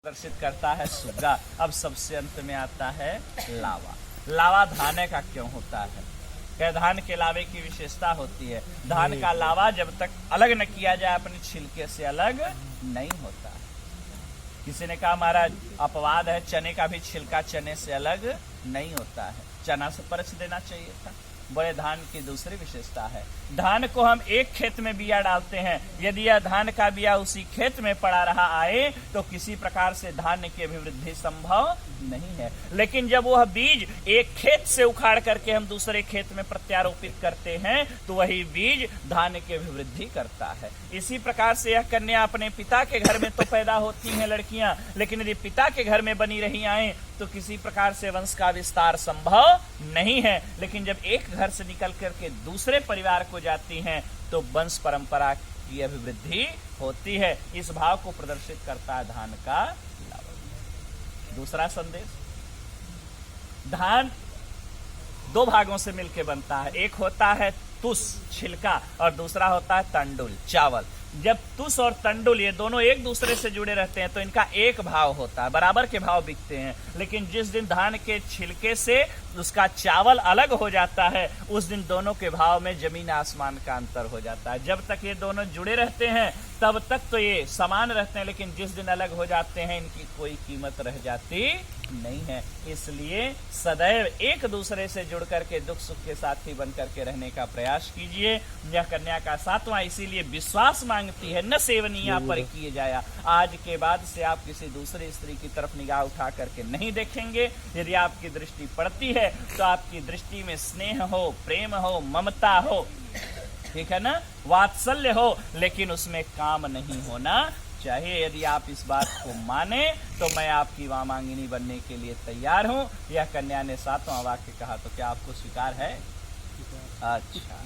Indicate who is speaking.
Speaker 1: प्रदर्शित करता है सुग्गा। अब सबसे अंत में आता है लावा। लावा धाने का क्यों होता है? क्या धान के लावे की विशेषता होती है? धान का लावा जब तक अलग न किया जाए अपने छिलके से अलग नहीं होता है। किसी ने कहा महाराज अपवाद है, चने का भी छिलका चने से अलग नहीं होता है, चना से परछ देना चाहिए था। बड़े धान की दूसरी विशेषता है, धान को हम एक खेत में बिया डालते हैं, यदि यह धान का बिया उसी खेत में पड़ा रहा आए तो किसी प्रकार से धान्य की अभिवृद्धि संभव नहीं है। लेकिन जब वह बीज एक खेत से उखाड़ करके हम दूसरे खेत में प्रत्यारोपित करते हैं तो वही बीज धान्य की अभिवृद्धि करता है। इसी प्रकार से यह कन्या अपने पिता के घर में तो पैदा होती हैं लड़कियां, लेकिन यदि पिता के घर में बनी रही आए तो किसी प्रकार से वंश का विस्तार संभव नहीं है। लेकिन जब एक घर से निकल करके दूसरे परिवार को जाती हैं तो वंश परंपरा की अभिवृद्धि होती है। इस भाव को प्रदर्शित करता है धान का लावा। दूसरा संदेश, धान दो भागों से मिलकर बनता है, एक होता है तुस छिलका और दूसरा होता है तंडुल चावल। जब तुस और तंडुल ये दोनों एक दूसरे से जुड़े रहते हैं तो इनका एक भाव होता है, बराबर के भाव बिकते हैं। लेकिन जिस दिन धान के छिलके से उसका चावल अलग हो जाता है उस दिन दोनों के भाव में जमीन आसमान का अंतर हो जाता है। जब तक ये दोनों जुड़े रहते हैं तब तक तो ये समान रहते हैं, लेकिन जिस दिन अलग हो जाते हैं इनकी कोई कीमत रह जाती नहीं है। इसलिए सदैव एक दूसरे से जुड़ करके दुख सुख के साथी बन करके रहने का प्रयास कीजिए। यह कन्या का 7वां इसीलिए विश्वास मांगती है, न सेवनिया पर किए जाया। आज के बाद से आप किसी दूसरी स्त्री की तरफ निगाह उठा करके नहीं देखेंगे। यदि आपकी दृष्टि पड़ती है तो आपकी दृष्टि में स्नेह हो, प्रेम हो, ममता हो, ठीक है ना, वात्सल्य हो, लेकिन उसमें काम नहीं होना चाहिए। यदि आप इस बात को माने तो मैं आपकी वामांगिनी बनने के लिए तैयार हूं। यह कन्या ने 7वां वाक्य कहा, तो क्या आपको स्वीकार है? अच्छा,